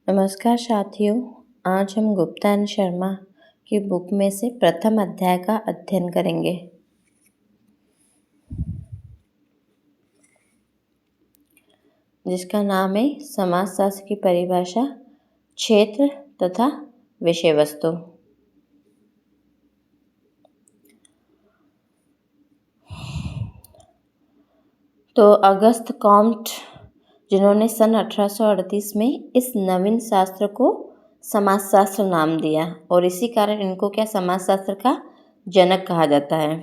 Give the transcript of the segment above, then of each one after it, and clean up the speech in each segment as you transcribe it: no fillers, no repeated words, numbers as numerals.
नमस्कार साथियों। आज हम गुप्ता एंड शर्मा की बुक में से प्रथम अध्याय का अध्ययन करेंगे। जिसका नाम है समाजशास्त्र की परिभाषा, क्षेत्र तथा विषय वस्तु। तो अगस्त कॉम्ट, जिन्होंने सन 1838 में इस नवीन शास्त्र को समाजशास्त्र नाम दिया और इसी कारण इनको समाजशास्त्र का जनक कहा जाता है।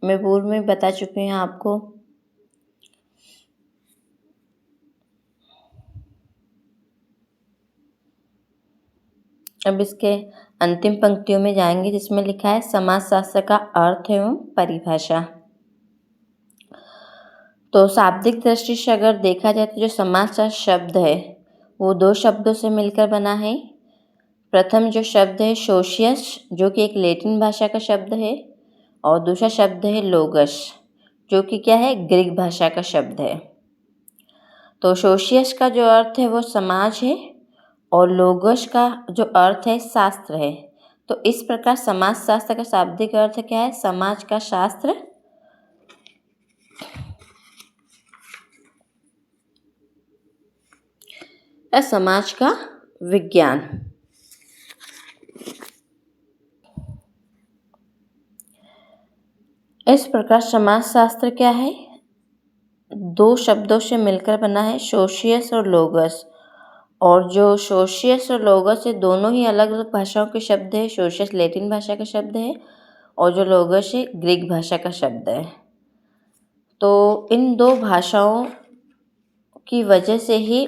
मैं पूर्व में बता चुकी हूँ आपको। अब इसके अंतिम पंक्तियों में जाएंगे जिसमें लिखा है समाजशास्त्र का अर्थ एवं परिभाषा। तो शाब्दिक दृष्टि से अगर देखा जाए तो जो समाजशास्त्र शब्द है वो दो शब्दों से मिलकर बना है। प्रथम जो शब्द है सोशियस, जो कि एक लैटिन भाषा का शब्द है, और दूसरा शब्द है लोगस, जो कि ग्रीक भाषा का शब्द है। तो सोशियस का जो अर्थ है वो समाज है और लोगस का जो अर्थ है शास्त्र है। तो इस प्रकार समाजशास्त्र का शाब्दिक अर्थ क्या है? समाज का शास्त्र या समाज का विज्ञान। इस प्रकार समाजशास्त्र क्या है? दो शब्दों से मिलकर बना है, सोशियस और लोगस। और जो सोशियस और लोगस है दोनों ही अलग अलग भाषाओं के शब्द है। सोशियस लैटिन भाषा का शब्द है और जो लोगस है ग्रीक भाषा का शब्द है। तो इन दो भाषाओं की वजह से ही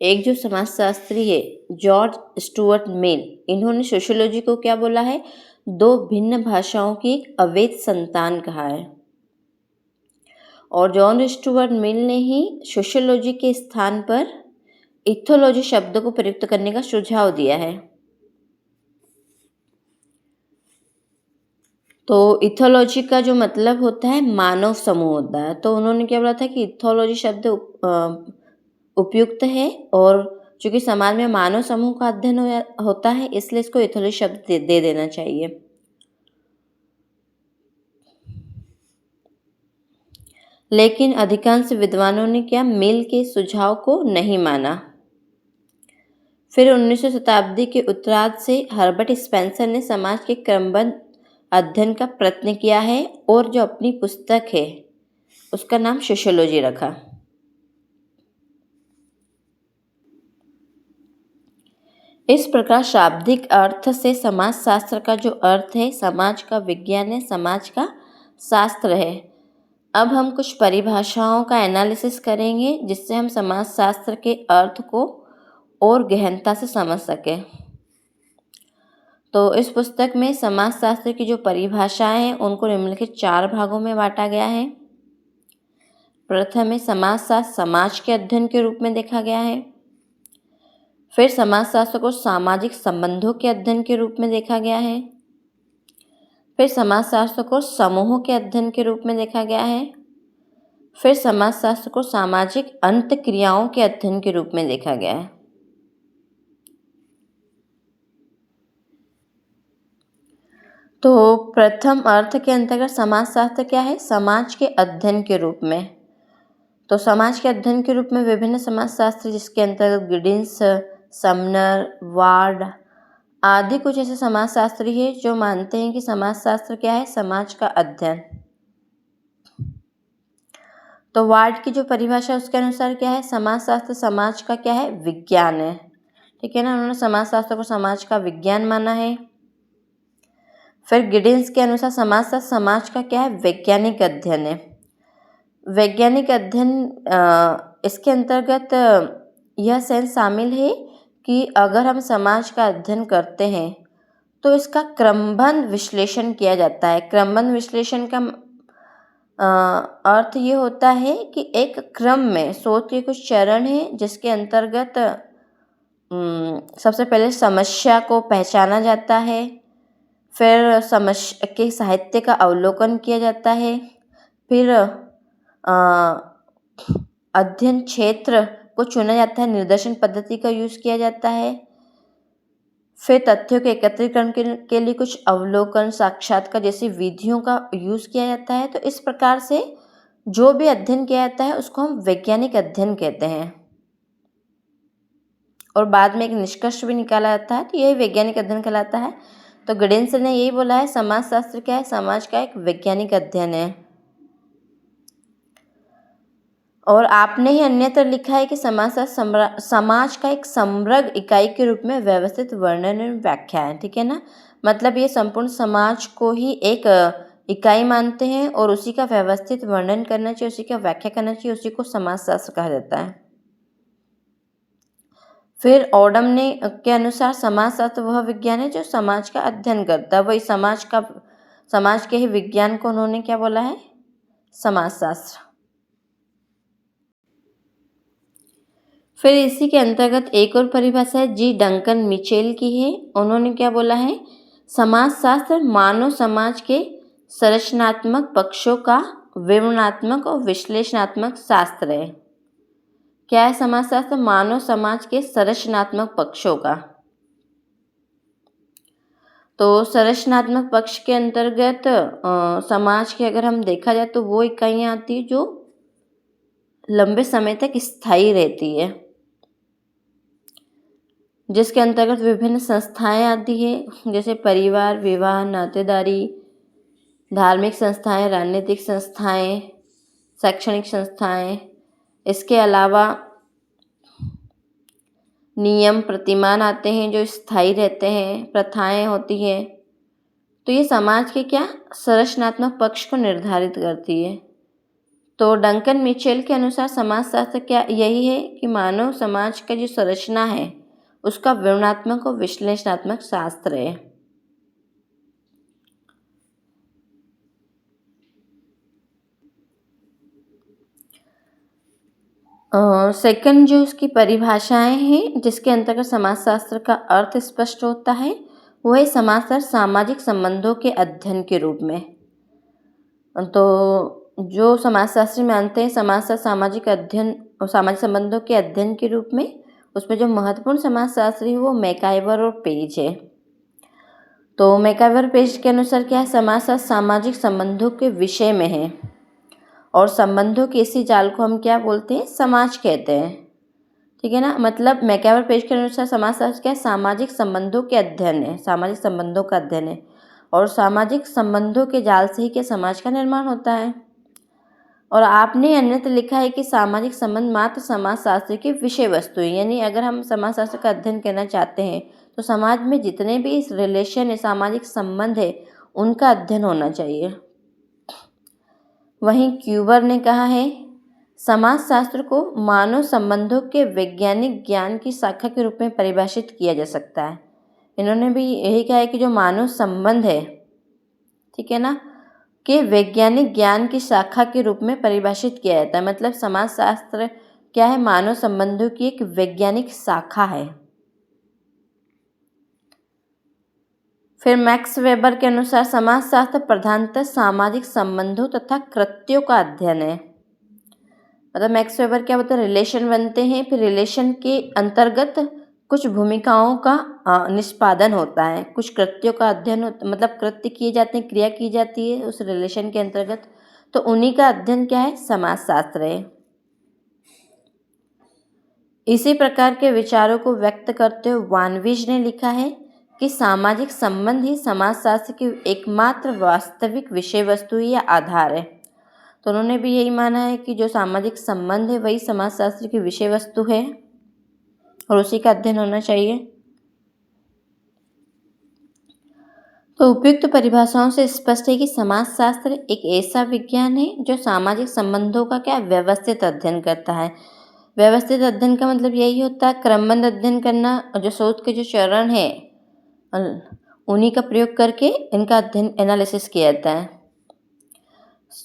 एक जो समाजशास्त्री है जॉर्ज स्टुअर्ट मिल, इन्होंने सोशियोलॉजी को क्या बोला है? दो भिन्न भाषाओं की एक अवैध संतान कहा है। और जॉन स्टुअर्ट मिल ने ही सोशियोलॉजी के स्थान पर इथोलॉजी शब्द को प्रयुक्त करने का सुझाव दिया है। तो इथोलॉजी का जो मतलब होता है मानव समूह होता है। तो उन्होंने क्या बोला था कि इथोलॉजी शब्द उपयुक्त है और चूँकि समाज में मानव समूह का अध्ययन होता है इसलिए इसको इथोलॉजी शब्द दे देना चाहिए। लेकिन अधिकांश विद्वानों ने मिल के सुझाव को नहीं माना। फिर 19वीं शताब्दी के उत्तरार्ध से हर्बर्ट स्पेंसर ने समाज के क्रमबद्ध अध्ययन का प्रयत्न किया है और जो अपनी पुस्तक है उसका नाम सोशियोलॉजी रखा। इस प्रकार शाब्दिक अर्थ से समाजशास्त्र का जो अर्थ है समाज का विज्ञान है, समाज का शास्त्र है। अब हम कुछ परिभाषाओं का एनालिसिस करेंगे जिससे हम समाजशास्त्र के अर्थ को और गहनता से समझ सकें। तो इस पुस्तक में समाजशास्त्र की जो परिभाषाएं हैं उनको निम्नलिखित 4 भागों में बांटा गया है। प्रथम है समाजशास्त्र समाज के अध्ययन के रूप में देखा गया है। फिर समाजशास्त्र को सामाजिक संबंधों के अध्ययन के रूप में देखा गया है। फिर समाजशास्त्र को समूहों के अध्ययन के रूप में देखा गया है। फिर समाजशास्त्र को सामाजिक अंतःक्रियाओं के अध्ययन के रूप में देखा गया है। तो प्रथम अर्थ के अंतर्गत समाजशास्त्र क्या है? समाज के अध्ययन के रूप में। तो समाज के अध्ययन के रूप में विभिन्न समाजशास्त्र जिसके अंतर्गत गिडिंस, समनर, वार्ड आदि कुछ ऐसे समाजशास्त्री हैं जो मानते हैं कि समाजशास्त्र क्या है? समाज का अध्ययन। तो वार्ड की जो परिभाषा उसके अनुसार क्या है? समाजशास्त्र समाज का क्या है? विज्ञान है। ठीक है ना, उन्होंने समाजशास्त्र को समाज का विज्ञान माना है। फिर गिडिंस के अनुसार समाजशास्त्र समाज का क्या है? वैज्ञानिक अध्ययन है। वैज्ञानिक अध्ययन इसके अंतर्गत यह सेंस शामिल है कि अगर हम समाज का अध्ययन करते हैं तो इसका क्रमबद्ध विश्लेषण किया जाता है। क्रमबद्ध विश्लेषण का अर्थ ये होता है कि एक क्रम में शोध के कुछ चरण हैं जिसके अंतर्गत सबसे पहले समस्या को पहचाना जाता है, फिर समस्या के साहित्य का अवलोकन किया जाता है, फिर अध्ययन क्षेत्र को चुना जाता है, निर्देशन पद्धति का यूज़ किया जाता है। फिर तथ्यों के एकत्रीकरण के लिए कुछ अवलोकन, साक्षात्कार जैसी विधियों का यूज़ किया जाता है। तो इस प्रकार से जो भी अध्ययन किया जाता है उसको हम वैज्ञानिक अध्ययन कहते हैं और बाद में एक निष्कर्ष भी निकाला जाता है, तो यही वैज्ञानिक अध्ययन कहलाता है। तो गिडेन सर ने यही बोला है, समाजशास्त्र क्या है? समाज का एक वैज्ञानिक अध्ययन है। और आपने ही अन्यत्र लिखा है कि समाजशास्त्र समाज का एक समग्र इकाई के रूप में व्यवस्थित वर्णन और व्याख्या है। ठीक है ना, मतलब ये संपूर्ण समाज को ही एक इकाई मानते हैं और उसी का व्यवस्थित वर्णन करना चाहिए, उसी का व्याख्या करना चाहिए, उसी को समाजशास्त्र कहा जाता है। फिर ऑडम ने के अनुसार समाजशास्त्र वह विज्ञान है जो समाज का अध्ययन करता है। वही समाज के ही विज्ञान को उन्होंने क्या बोला है? समाजशास्त्र। फिर इसी के अंतर्गत एक और परिभाषा है, जी डंकन मिचेल की है। उन्होंने क्या बोला है? समाजशास्त्र मानव समाज के संरचनात्मक पक्षों का विवरणात्मक और विश्लेषणात्मक शास्त्र है। क्या है समाजशास्त्र? मानव समाज के संरचनात्मक पक्षों का। तो संरचनात्मक पक्ष के अंतर्गत समाज के अगर हम देखा जाए तो वो इकाइयाँ आती है जो लंबे समय तक स्थायी रहती है, जिसके अंतर्गत विभिन्न संस्थाएं आती है, जैसे परिवार, विवाह, नातेदारी, धार्मिक संस्थाएं, राजनीतिक संस्थाएं, शैक्षणिक संस्थाएं। इसके अलावा नियम, प्रतिमान आते हैं जो स्थायी रहते हैं, प्रथाएं होती हैं। तो ये समाज के क्या संरचनात्मक पक्ष को निर्धारित करती है। तो डंकन मिचेल के अनुसार समाजशास्त्र क्या यही है कि मानव समाज का जो संरचना है उसका विवरणात्मक और विश्लेषणात्मक शास्त्र है। सेकंड जो उसकी परिभाषाएं हैं जिसके अंतर्गत समाजशास्त्र का अर्थ स्पष्ट होता है वो है समाजशास्त्र सामाजिक संबंधों के अध्ययन के रूप में। तो जो समाजशास्त्री मानते हैं समाजशास्त्र सामाजिक अध्ययन और सामाजिक संबंधों के अध्ययन के रूप में, उसमें जो महत्वपूर्ण समाजशास्त्री है वो मैकाइवर और पेज है। तो मैकाइवर पेज के अनुसार क्या है? समाजशास्त्र सामाजिक संबंधों के विषय में है और संबंधों के इसी जाल को हम क्या बोलते हैं? समाज कहते हैं। ठीक है ना, मतलब मैकाइवर पेज के अनुसार समाजशास्त्र क्या है? सामाजिक संबंधों के अध्ययन है, सामाजिक संबंधों का अध्ययन है और सामाजिक संबंधों के जाल से ही क्या समाज का निर्माण होता है। और आपने अन्यत्र लिखा है कि सामाजिक संबंध मात्र समाजशास्त्र की विषय वस्तु है, यानी अगर हम समाजशास्त्र का अध्ययन करना चाहते हैं तो समाज में जितने भी रिलेशन है, सामाजिक संबंध है, उनका अध्ययन होना चाहिए। वहीं क्यूबर ने कहा है समाजशास्त्र को मानव संबंधों के वैज्ञानिक ज्ञान की शाखा के रूप में परिभाषित किया जा सकता है। इन्होंने भी यही कहा है कि जो मानव संबंध है, ठीक है ना, के वैज्ञानिक ज्ञान की शाखा के रूप में परिभाषित किया जाता है। मतलब समाजशास्त्र क्या है? मानव संबंधों की एक वैज्ञानिक शाखा है। फिर मैक्स वेबर के अनुसार समाजशास्त्र प्रधानतः सामाजिक संबंधों तथा कृत्यों का अध्ययन है। मतलब मैक्स वेबर क्या होता है? रिलेशन बनते हैं, फिर रिलेशन के अंतर्गत कुछ भूमिकाओं का निष्पादन होता है, कुछ कृत्यों का अध्ययन होता, मतलब कृत्य किए जाते हैं, क्रिया की जाती है उस रिलेशन के अंतर्गत, तो उन्हीं का अध्ययन क्या है? समाजशास्त्र है। इसी प्रकार के विचारों को व्यक्त करते हुए वानविज ने लिखा है कि सामाजिक संबंध ही समाजशास्त्र की एकमात्र वास्तविक विषय वस्तु या आधार है। तो उन्होंने भी यही माना है कि जो सामाजिक संबंध है वही समाजशास्त्र की विषय वस्तु है और उसी का अध्ययन होना चाहिए। तो उपयुक्त परिभाषाओं से स्पष्ट है कि समाजशास्त्र एक ऐसा विज्ञान है जो सामाजिक संबंधों का क्या व्यवस्थित अध्ययन करता है। व्यवस्थित अध्ययन का मतलब यही होता है क्रमबद्ध अध्ययन करना, और जो शोध के जो चरण है उन्हीं का प्रयोग करके इनका अध्ययन एनालिसिस किया जाता है।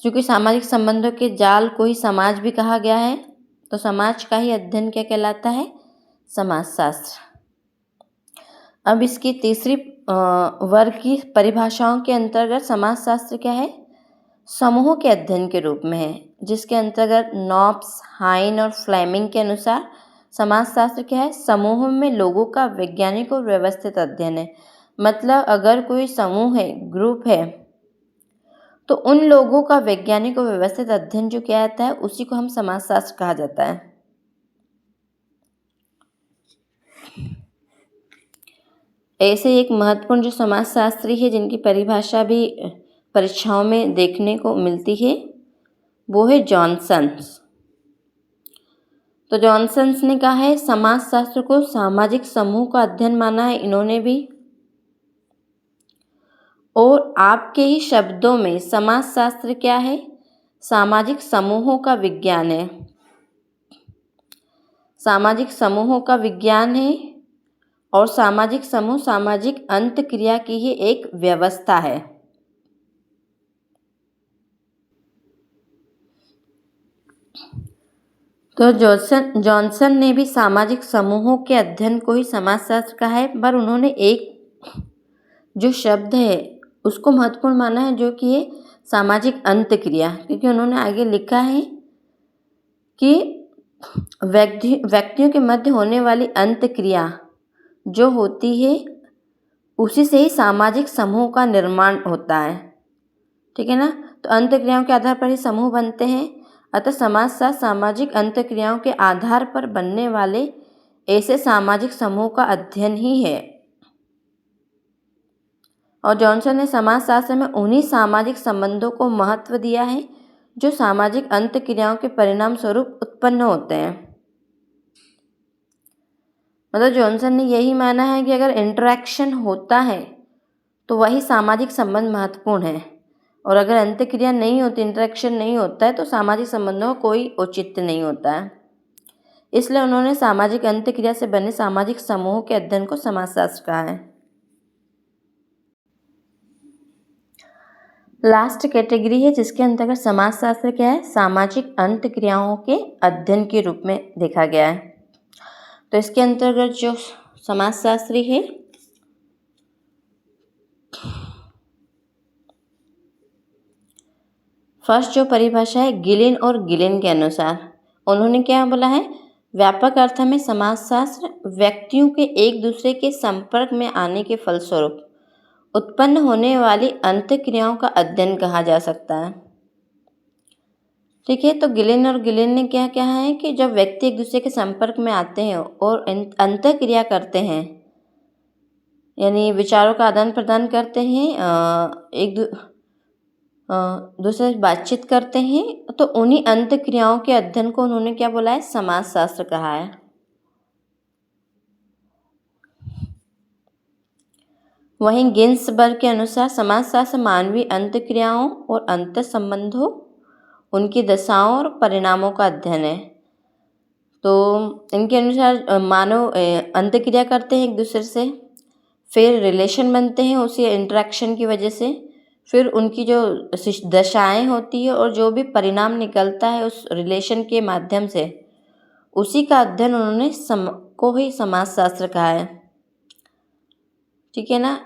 क्योंकि सामाजिक संबंधों के जाल को ही समाज भी कहा गया है, तो समाज का ही अध्ययन क्या कहलाता है? समाजशास्त्र। अब इसकी तीसरी वर्ग की परिभाषाओं के अंतर्गत समाजशास्त्र क्या है? समूहों के अध्ययन के रूप में है, जिसके अंतर्गत नॉब्स, हाइन और फ्लेमिंग के अनुसार समाजशास्त्र क्या है? समूह में लोगों का वैज्ञानिक और व्यवस्थित अध्ययन है। मतलब अगर कोई समूह है, ग्रुप है, तो उन लोगों का वैज्ञानिक और व्यवस्थित अध्ययन जो किया जाता है उसी को हम समाजशास्त्र कहा जाता है। ऐसे एक महत्वपूर्ण जो समाजशास्त्री है जिनकी परिभाषा भी परीक्षाओं में देखने को मिलती है वो है जॉनसन्स। तो जॉनसन्स ने कहा है समाजशास्त्र को सामाजिक समूह का अध्ययन माना है इन्होंने भी। और आपके ही शब्दों में समाजशास्त्र क्या है? सामाजिक समूहों का विज्ञान है। सामाजिक समूहों का विज्ञान है और सामाजिक समूह सामाजिक अंतःक्रिया की ही एक व्यवस्था है। तो जॉनसन ने भी सामाजिक समूहों के अध्ययन को ही समाजशास्त्र कहा है, पर उन्होंने एक जो शब्द है उसको महत्वपूर्ण माना है जो कि है सामाजिक अंतःक्रिया, क्योंकि उन्होंने आगे लिखा है कि व्यक्तियों के मध्य होने वाली अंतःक्रिया जो होती है उसी से ही सामाजिक समूह का निर्माण होता है। ठीक है ना? तो अंतःक्रियाओं के आधार पर ही समूह बनते हैं। अतः समाजशास्त्र सामाजिक अंतःक्रियाओं के आधार पर बनने वाले ऐसे सामाजिक समूह का अध्ययन ही है। और जॉनसन ने समाजशास्त्र में उन्हीं सामाजिक संबंधों को महत्व दिया है जो सामाजिक अंतःक्रियाओं के परिणाम स्वरूप उत्पन्न होते हैं। मतलब जॉनसन ने यही माना है कि अगर इंटरेक्शन होता है तो वही सामाजिक संबंध महत्वपूर्ण है, और अगर अंतःक्रिया नहीं होती, इंटरेक्शन नहीं होता है, तो सामाजिक संबंधों का कोई औचित्य नहीं होता है। इसलिए उन्होंने सामाजिक अंतःक्रिया से बने सामाजिक समूहों के अध्ययन को समाजशास्त्र कहा है। लास्ट कैटेगरी है जिसके अंतर्गत समाजशास्त्र क्या है? सामाजिक अंतःक्रियाओं के अध्ययन के रूप में देखा गया है। तो इसके अंतर्गत जो समाजशास्त्री है फर्स्ट जो परिभाषा है गिलिन और गिलिन के अनुसार उन्होंने क्या बोला है? व्यापक अर्थ में समाजशास्त्र व्यक्तियों के एक दूसरे के संपर्क में आने के फलस्वरूप उत्पन्न होने वाली अंतःक्रियाओं का अध्ययन कहा जा सकता है। ठीक है, तो गिलिन और गिलिन ने क्या कहा है कि जब व्यक्ति एक दूसरे के संपर्क में आते हैं और अंतःक्रिया करते हैं, यानी विचारों का आदान प्रदान करते हैं, एक दूसरे से बातचीत करते हैं, तो उन्हीं अंतःक्रियाओं के अध्ययन को उन्होंने क्या बोला है? समाजशास्त्र कहा है। वहीं गिन्सबर्ग के अनुसार समाजशास्त्र मानवीय अंतःक्रियाओं और अंतर संबंधों, उनकी दशाओं और परिणामों का अध्ययन है। तो इनके अनुसार मानव अंतःक्रिया करते हैं एक दूसरे से, फिर रिलेशन बनते हैं उसी इंटरेक्शन की वजह से, फिर उनकी जो दशाएं होती है और जो भी परिणाम निकलता है उस रिलेशन के माध्यम से, उसी का अध्ययन उन्होंने को ही समाजशास्त्र कहा है। ठीक है ना?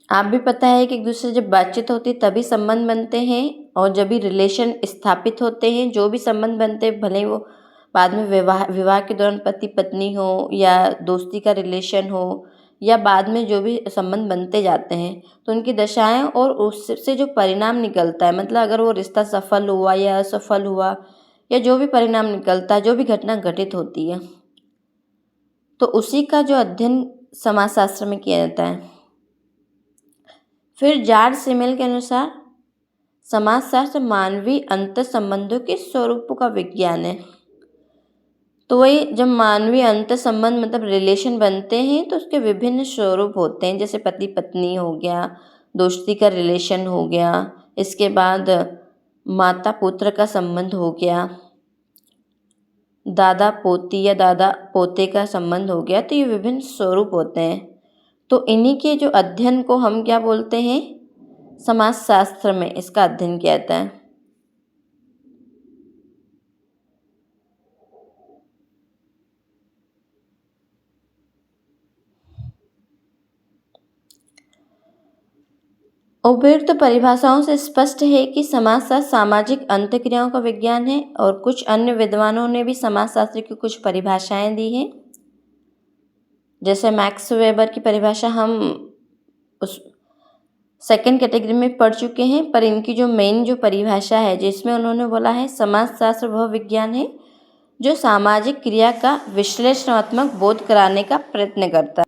आप भी पता है कि एक दूसरे जब बातचीत होती है तभी संबंध बनते हैं, और जब भी रिलेशन स्थापित होते हैं, जो भी संबंध बनते हैं, भले ही वो बाद में विवाह के दौरान पति पत्नी हो या दोस्ती का रिलेशन हो या बाद में जो भी संबंध बनते जाते हैं, तो उनकी दशाएं और उससे जो परिणाम निकलता है, मतलब अगर वो रिश्ता सफल हुआ या असफल हुआ या जो भी परिणाम निकलता है, जो भी घटना घटित होती है, तो उसी का जो अध्ययन समाजशास्त्र में किया जाता है। फिर जॉर्ज सिमेल के अनुसार समाजशास्त्र मानवीय अंतर संबंधों के स्वरूपों का विज्ञान है। तो वही जब मानवीय अंतर संबंध मतलब रिलेशन बनते हैं तो उसके विभिन्न स्वरूप होते हैं, जैसे पति पत्नी हो गया, दोस्ती का रिलेशन हो गया, इसके बाद माता पुत्र का संबंध हो गया, दादा पोती या दादा पोते का संबंध हो गया। तो ये विभिन्न स्वरूप होते हैं। तो इन्हीं के जो अध्ययन को हम क्या बोलते हैं? समाजशास्त्र में इसका अध्ययन किया जाता है। उपयुक्त परिभाषाओं से स्पष्ट है कि समाजशास्त्र सामाजिक अंतःक्रियाओं का विज्ञान है और कुछ अन्य विद्वानों ने भी समाजशास्त्र की कुछ परिभाषाएं दी हैं। जैसे मैक्स वेबर की परिभाषा हम उस सेकंड कैटेगरी में पढ़ चुके हैं, पर इनकी जो मेन जो परिभाषा है जिसमें उन्होंने बोला है समाजशास्त्र वह विज्ञान है जो सामाजिक क्रिया का विश्लेषणात्मक बोध कराने का प्रयत्न करता है।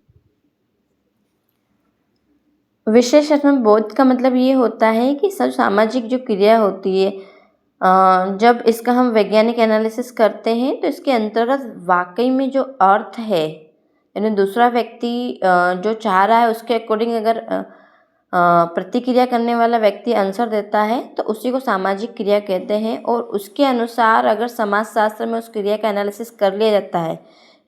विश्लेषणात्मक बोध का मतलब ये होता है कि सब सामाजिक जो क्रिया होती है, जब इसका हम वैज्ञानिक एनालिसिस करते हैं तो इसके अंतर्गत वाकई में जो अर्थ है, यानी दूसरा व्यक्ति जो चाह रहा है उसके अकॉर्डिंग अगर प्रतिक्रिया करने वाला व्यक्ति आंसर देता है तो उसी को सामाजिक क्रिया कहते हैं। और उसके अनुसार अगर समाजशास्त्र में उस क्रिया का एनालिसिस कर लिया जाता है,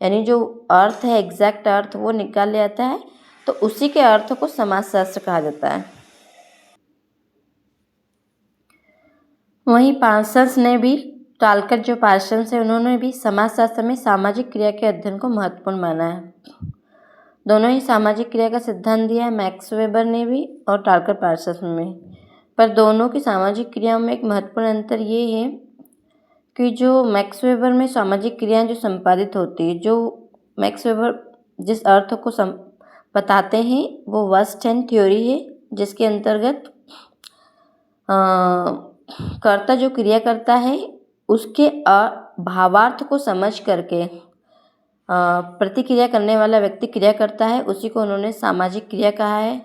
यानी जो अर्थ है, एग्जैक्ट अर्थ वो निकाल लिया जाता है, तो उसी के अर्थ को समाजशास्त्र कहा जाता है। वहीं पार्सन्स ने भी, टालकर जो पार्सन्स है उन्होंने भी समाजशास्त्र में सामाजिक क्रिया के अध्ययन को महत्वपूर्ण माना है। दोनों ही सामाजिक क्रिया का सिद्धांत दिया है, मैक्स वेबर ने भी और टालकर पार्सन्स ने भी। पर दोनों की सामाजिक क्रियाओं में एक महत्वपूर्ण अंतर ये है कि जो मैक्स वेबर में सामाजिक क्रियाएं जो संपादित होती है, जो मैक्स वेबर जिस अर्थ को बताते हैं वो वर्स्टेन थ्योरी है, जिसके अंतर्गत कर्ता जो क्रिया करता है उसके भावार्थ को समझ करके प्रतिक्रिया करने वाला व्यक्ति क्रिया करता है, उसी को उन्होंने सामाजिक क्रिया कहा है।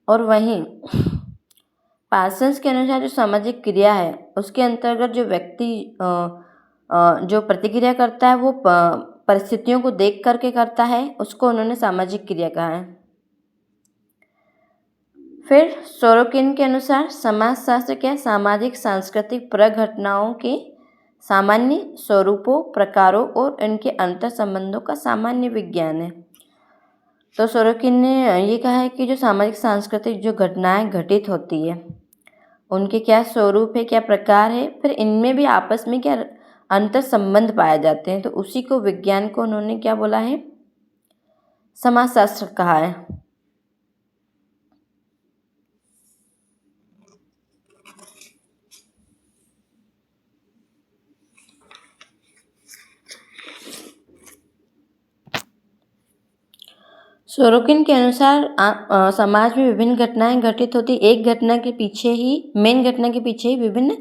और वहीं पार्सन्स के अनुसार जो सामाजिक क्रिया है उसके अंतर्गत जो व्यक्ति जो प्रतिक्रिया करता है वो परिस्थितियों को देख करके करता है, उसको उन्होंने सामाजिक क्रिया कहा है। फिर सोरोकिन के अनुसार समाजशास्त्र क्या सामाजिक सांस्कृतिक प्रघटनाओं के सामान्य स्वरूपों, प्रकारों और इनके अंतर संबंधों का सामान्य विज्ञान है। तो सोरोकिन ने ये कहा है कि जो सामाजिक सांस्कृतिक जो घटनाएं घटित होती है उनके क्या स्वरूप है, क्या प्रकार है, फिर इनमें भी आपस में क्या अंतर संबंध पाए जाते हैं, तो उसी को विज्ञान को उन्होंने क्या बोला है, समाजशास्त्र कहा है। सोरोकिन के अनुसार समाज में विभिन्न घटनाएं घटित होती, एक घटना के पीछे ही, मेन घटना के पीछे ही विभिन्न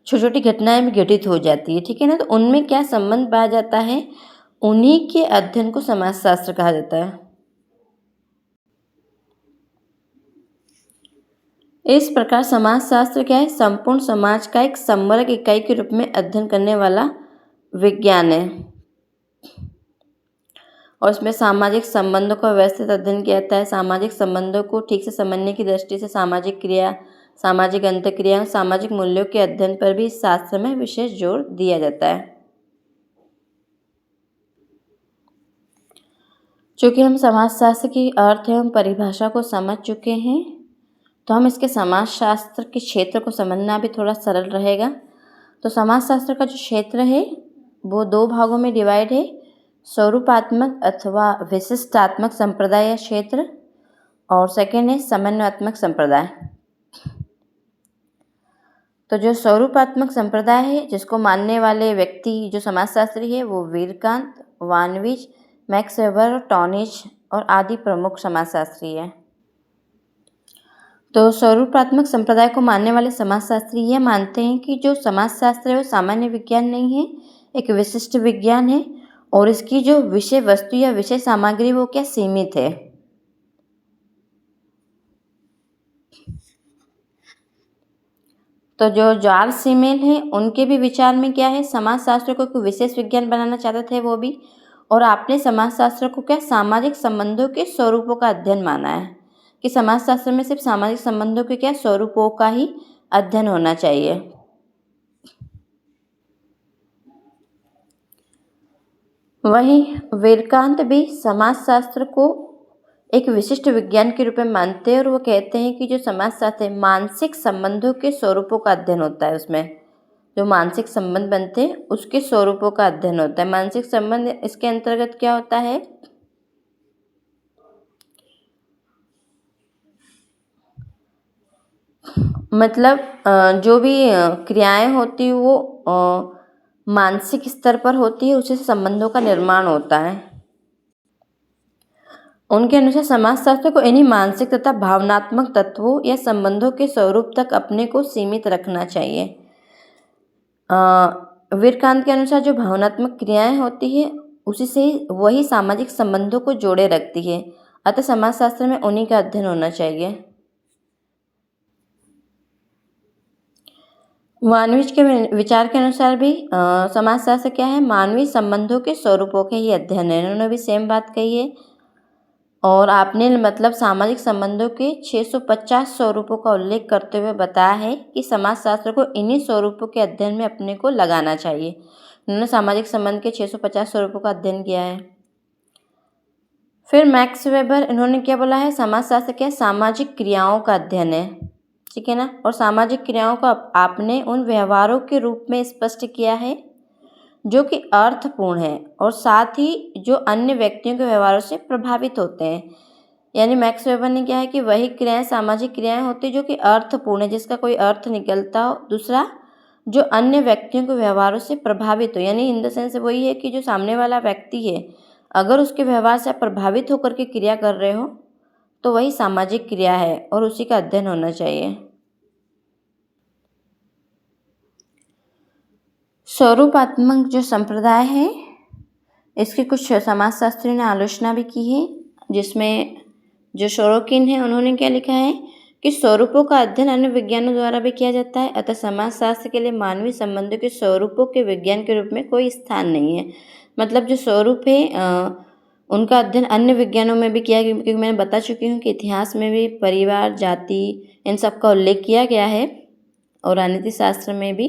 छोटी छोटी घटनाएं भी घटित हो जाती है, ठीक है ना। तो उनमें क्या संबंध पाया जाता है, उन्हीं के अध्ययन को समाजशास्त्र कहा जाता है। इस प्रकार समाजशास्त्र क्या है, संपूर्ण समाज का एक समग्र इकाई के रूप में अध्ययन करने वाला विज्ञान है और इसमें सामाजिक संबंधों का व्यवस्थित अध्ययन किया जाता है। सामाजिक संबंधों को ठीक से समझने की दृष्टि से सामाजिक क्रिया, सामाजिक अंतःक्रिया, सामाजिक मूल्यों के अध्ययन पर भी इस शास्त्र में विशेष जोर दिया जाता है। चूँकि हम समाजशास्त्र की अर्थ एवं परिभाषा को समझ चुके हैं तो हम इसके समाजशास्त्र के क्षेत्र को समझना भी थोड़ा सरल रहेगा। तो समाजशास्त्र का जो क्षेत्र है वो दो भागों में डिवाइड है, स्वरूपात्मक अथवा विशिष्टात्मक संप्रदाय या क्षेत्र, और सेकेंड है समन्वयात्मक संप्रदाय। तो जो स्वरूपात्मक संप्रदाय है जिसको मानने वाले व्यक्ति जो समाजशास्त्री है वो वीरकांत, वानविच, मैक्स वेबर, टॉनिज और आदि प्रमुख समाजशास्त्री है। तो स्वरूपात्मक संप्रदाय को मानने वाले समाजशास्त्री यह मानते हैं कि जो समाजशास्त्र है वो सामान्य विज्ञान नहीं है, एक विशिष्ट विज्ञान है और इसकी जो विषय वस्तु या विषय सामग्री वो क्या सीमित है। तो जो जॉर्ज सीमेल हैं उनके भी विचार में क्या है, समाजशास्त्र को कोई विशेष विज्ञान बनाना चाहते थे वो भी, और आपने समाजशास्त्र को क्या सामाजिक संबंधों के स्वरूपों का अध्ययन माना है कि समाजशास्त्र में सिर्फ सामाजिक संबंधों के क्या स्वरूपों का ही अध्ययन होना चाहिए। वहीं वीरकांत भी समाजशास्त्र को एक विशिष्ट विज्ञान के रूप में मानते हैं और वो कहते हैं कि जो समाजशास्त्र है मानसिक संबंधों के स्वरूपों का अध्ययन होता है, उसमें जो मानसिक संबंध बनते हैं उसके स्वरूपों का अध्ययन होता है। मानसिक संबंध इसके अंतर्गत क्या होता है, मतलब जो भी क्रियाएं होती हैं वो मानसिक स्तर पर होती है, उसी से संबंधों का निर्माण होता है। उनके अनुसार समाजशास्त्र को इन्हीं मानसिक तथा भावनात्मक तत्वों या संबंधों के स्वरूप तक अपने को सीमित रखना चाहिए। वीरकांत के अनुसार जो भावनात्मक क्रियाएं होती है उसी से वही सामाजिक संबंधों को जोड़े रखती है, अतः समाजशास्त्र में उन्हीं का अध्ययन होना चाहिए। वानविच के विचार के अनुसार भी समाजशास्त्र क्या है, मानवीय संबंधों के स्वरूपों के ही अध्ययन है। इन्होंने भी सेम बात कही है। और आपने मतलब सामाजिक संबंधों के 650 स्वरूपों का उल्लेख करते हुए बताया है कि समाजशास्त्र को इन्हीं स्वरूपों के अध्ययन में अपने को लगाना चाहिए। उन्होंने सामाजिक संबंध के 650 स्वरूपों का अध्ययन किया है। फिर मैक्स वेबर, इन्होंने क्या बोला है, समाजशास्त्र क्या है, सामाजिक क्रियाओं का अध्ययन है, ठीक है ना। और सामाजिक क्रियाओं को आपने उन व्यवहारों के रूप में स्पष्ट किया है जो कि अर्थपूर्ण है और साथ ही जो अन्य व्यक्तियों के व्यवहारों से प्रभावित होते हैं। यानी मैक्स वेबर ने क्या है कि वही क्रियाएं सामाजिक क्रियाएं होती जो कि अर्थपूर्ण है, जिसका कोई अर्थ निकलता हो। दूसरा, जो अन्य व्यक्तियों के व्यवहारों से प्रभावित हो, यानी इन द सेंस वही है कि जो सामने वाला व्यक्ति है अगर उसके व्यवहार से आप प्रभावित होकर के क्रिया कर रहे हो तो वही सामाजिक क्रिया है और उसी का अध्ययन होना चाहिए। स्वरूपात्मक जो संप्रदाय है इसकी कुछ समाजशास्त्रियों ने आलोचना भी की है, जिसमें जो सोरोकिन है उन्होंने क्या लिखा है कि स्वरूपों का अध्ययन अन्य विज्ञानों द्वारा भी किया जाता है, अतः समाजशास्त्र के लिए मानवीय संबंधों के स्वरूपों के विज्ञान के रूप में कोई स्थान नहीं है। मतलब जो स्वरूप है उनका अध्ययन अन्य विज्ञानों में भी किया गया, क्योंकि मैंने बता चुकी हूँ कि इतिहास में भी परिवार, जाति, इन सब का उल्लेख किया गया है। और राजनीति शास्त्र में भी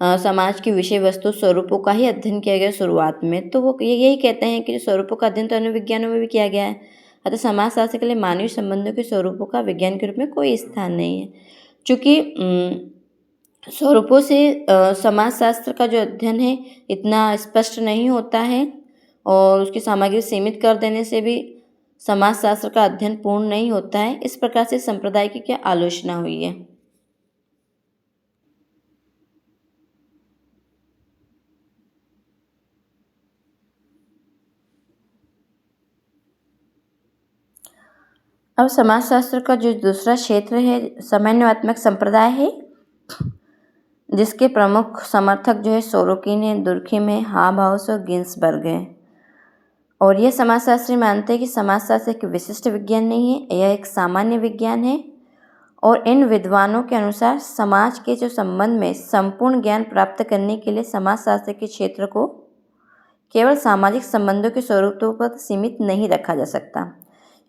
समाज की विषय वस्तु स्वरूपों का ही अध्ययन किया गया शुरुआत में। तो वो यही कहते हैं कि जो स्वरूपों का अध्ययन तो अन्य विज्ञानों में भी किया गया है, अतः समाजशास्त्र के लिए मानवीय संबंधों के स्वरूपों का विज्ञान के रूप में कोई स्थान नहीं है। चूँकि स्वरूपों से समाजशास्त्र का जो अध्ययन है इतना स्पष्ट नहीं होता है और उसकी सामग्री सीमित कर देने से भी समाजशास्त्र का अध्ययन पूर्ण नहीं होता है। इस प्रकार से संप्रदाय की क्या आलोचना हुई है। अब समाजशास्त्र का जो दूसरा क्षेत्र है सामान्यवात्मक संप्रदाय है, जिसके प्रमुख समर्थक जो है सोरोकिन है, दुर्खिम है, हाबाउस और गिन्सबर्ग है। और ये समाजशास्त्री मानते हैं कि समाजशास्त्र एक विशिष्ट विज्ञान नहीं है, यह एक सामान्य विज्ञान है। और इन विद्वानों के अनुसार समाज के जो संबंध में संपूर्ण ज्ञान प्राप्त करने के लिए समाजशास्त्र के क्षेत्र को केवल सामाजिक संबंधों के स्वरूपों पर सीमित नहीं रखा जा सकता।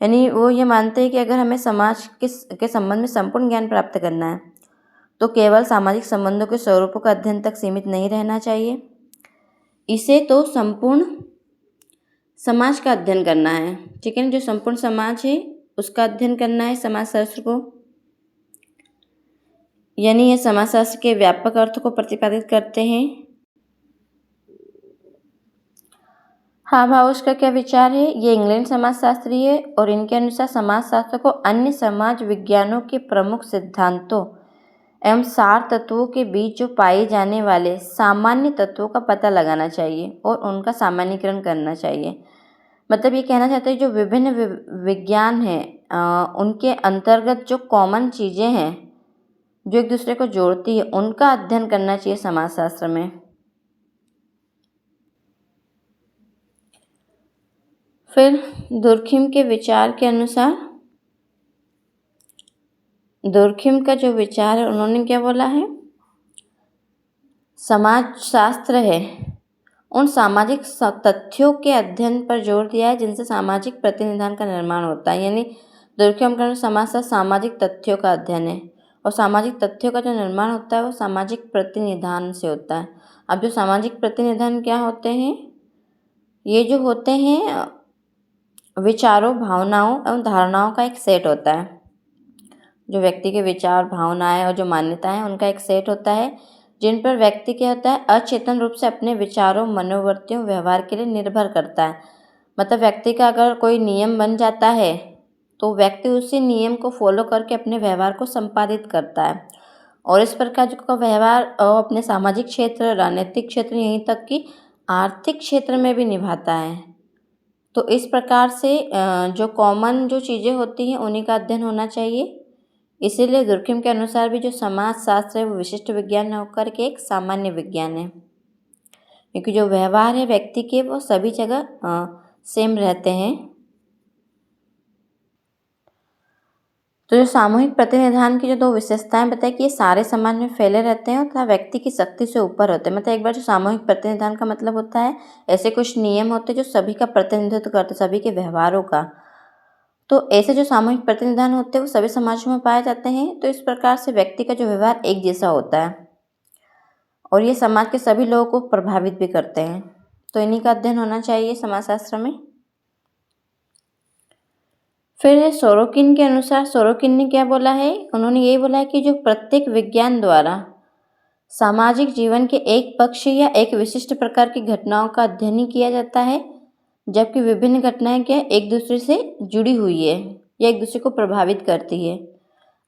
यानी वो ये मानते हैं कि अगर हमें समाज के संबंध में संपूर्ण ज्ञान प्राप्त करना है तो केवल सामाजिक संबंधों के स्वरूपों का अध्ययन तक सीमित नहीं रहना चाहिए, इसे तो संपूर्ण समाज का अध्ययन करना है, ठीक है ना। जो संपूर्ण समाज है उसका अध्ययन करना है समाजशास्त्र को, यानी यह समाजशास्त्र के व्यापक अर्थ को प्रतिपादित करते हैं। हाबाउस का क्या विचार है, ये इंग्लैंड समाजशास्त्री है और इनके अनुसार समाजशास्त्र को अन्य समाज विज्ञानों के प्रमुख सिद्धांतों एवं सार तत्वों के बीच जो पाए जाने वाले सामान्य तत्वों का पता लगाना चाहिए और उनका सामान्यीकरण करना चाहिए। मतलब ये कहना चाहते हैं जो विभिन्न विज्ञान हैं उनके अंतर्गत जो कॉमन चीज़ें हैं जो एक दूसरे को जोड़ती है उनका अध्ययन करना चाहिए समाजशास्त्र में। फिर दुर्खिम के विचार के अनुसार, दुर्खिम का जो विचार है उन्होंने क्या बोला है, समाजशास्त्र है उन सामाजिक तथ्यों के अध्ययन पर जोर दिया है जिनसे सामाजिक प्रतिनिधान का निर्माण होता है। यानी दुर्खिम का समाजशास्त्र सामाजिक तथ्यों का अध्ययन है और सामाजिक तथ्यों का जो निर्माण होता है वो सामाजिक प्रतिनिधान से होता है। अब जो सामाजिक प्रतिनिधान क्या होते हैं, ये जो होते हैं विचारों, भावनाओं एवं धारणाओं का एक सेट होता है। जो व्यक्ति के विचार, भावनाएं और जो मान्यताएं उनका एक सेट होता है जिन पर व्यक्ति क्या होता है अचेतन रूप से अपने विचारों, मनोवृत्तियों, व्यवहार के लिए निर्भर करता है। मतलब व्यक्ति का अगर कोई नियम बन जाता है तो व्यक्ति उसी नियम को फॉलो करके अपने व्यवहार को संपादित करता है और इस प्रकार का व्यवहार अपने सामाजिक क्षेत्र, राजनीतिक क्षेत्र, यहीं तक कि आर्थिक क्षेत्र में भी निभाता है। तो इस प्रकार से जो कॉमन जो चीज़ें होती हैं उन्हीं का अध्ययन होना चाहिए। इसीलिए दुर्कheim के अनुसार भी जो समाज शास्त्र है वो विशिष्ट विज्ञान होकर के एक सामान्य विज्ञान है, क्योंकि जो व्यवहार है व्यक्ति के वो सभी जगह सेम रहते हैं। तो जो सामूहिक प्रतिनिधान की जो 2 विशेषताएं बताई कि ये सारे समाज में फैले रहते हैं तथा व्यक्ति की शक्ति से ऊपर होते हैं। मतलब एक बार जो सामूहिक प्रतिनिधान का मतलब होता है ऐसे कुछ नियम होते हैं जो सभी का प्रतिनिधित्व करते हैं, सभी के व्यवहारों का। तो ऐसे जो सामूहिक प्रतिनिधान होते हैं वो सभी समाजों में पाए जाते हैं। तो इस प्रकार से व्यक्ति का जो व्यवहार एक जैसा होता है और ये समाज के सभी लोगों को प्रभावित भी करते हैं। तो इन्हीं का अध्ययन होना चाहिए समाजशास्त्र में। फिर सोरोकिन के अनुसार सोरोकिन ने क्या बोला है, उन्होंने ये बोला है कि जो प्रत्येक विज्ञान द्वारा सामाजिक जीवन के एक पक्ष या एक विशिष्ट प्रकार की घटनाओं का अध्ययन ही किया जाता है, जबकि विभिन्न घटनाएं क्या एक दूसरे से जुड़ी हुई है या एक दूसरे को प्रभावित करती है।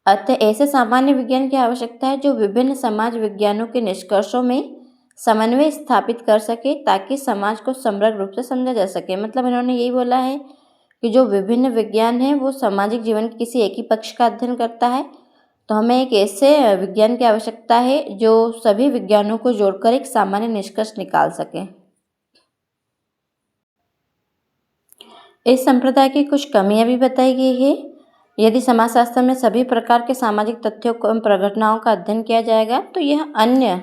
अतः ऐसे सामान्य विज्ञान की आवश्यकता है जो विभिन्न समाज विज्ञानों के निष्कर्षों में समन्वय स्थापित कर सके ताकि समाज को समग्र रूप से समझा जा सके। मतलब इन्होंने यही बोला है कि जो विभिन्न विज्ञान है वो सामाजिक जीवन के किसी एक ही पक्ष का अध्ययन करता है, तो हमें एक ऐसे विज्ञान की आवश्यकता है जो सभी विज्ञानों को जोड़कर एक सामान्य निष्कर्ष निकाल सके। इस संप्रदाय की कुछ कमियां भी बताई गई है। यदि समाजशास्त्र में सभी प्रकार के सामाजिक तथ्यों एवं प्रघटनाओं का अध्ययन किया जाएगा तो यह अन्य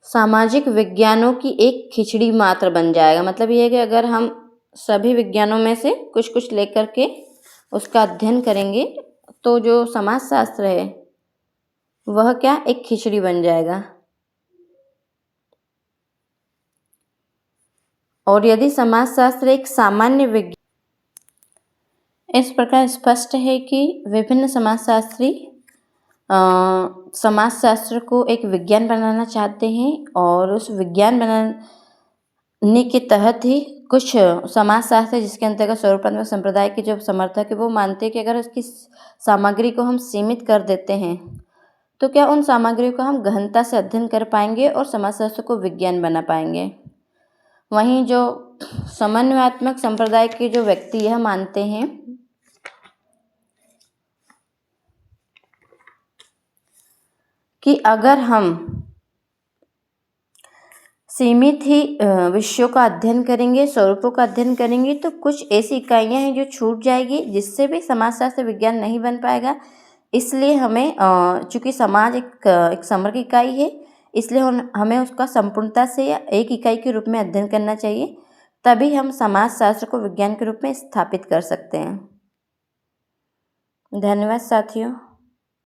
सामाजिक विज्ञानों की एक खिचड़ी मात्र बन जाएगा। मतलब ये है कि अगर हम सभी विज्ञानों में से कुछ कुछ लेकर के उसका अध्ययन करेंगे तो जो समाजशास्त्र है वह क्या एक खिचड़ी बन जाएगा। और यदि समाजशास्त्र एक सामान्य विज्ञान, इस प्रकार स्पष्ट है कि विभिन्न समाजशास्त्री समाजशास्त्र को एक विज्ञान बनाना चाहते हैं और उस विज्ञान बनाने के तहत ही कुछ समाजशास्त्र जिसके अंतर्गत स्वरूपात्मक संप्रदाय के जो समर्थक है वो मानते हैं कि अगर उसकी सामग्री को हम सीमित कर देते हैं तो क्या उन सामग्रियों को हम गहनता से अध्ययन कर पाएंगे और समाजशास्त्र को विज्ञान बना पाएंगे। वहीं जो समन्वयात्मक संप्रदाय के जो व्यक्ति यह मानते हैं कि अगर हम सीमित ही विषयों का अध्ययन करेंगे, स्वरूपों का अध्ययन करेंगे तो कुछ ऐसी इकाइयां हैं जो छूट जाएगी जिससे भी समाजशास्त्र विज्ञान नहीं बन पाएगा। इसलिए हमें चूँकि समाज एक समग्र इकाई है इसलिए हमें उसका संपूर्णता से या एक इकाई के रूप में अध्ययन करना चाहिए, तभी हम समाजशास्त्र को विज्ञान के रूप में स्थापित कर सकते हैं। धन्यवाद साथियों।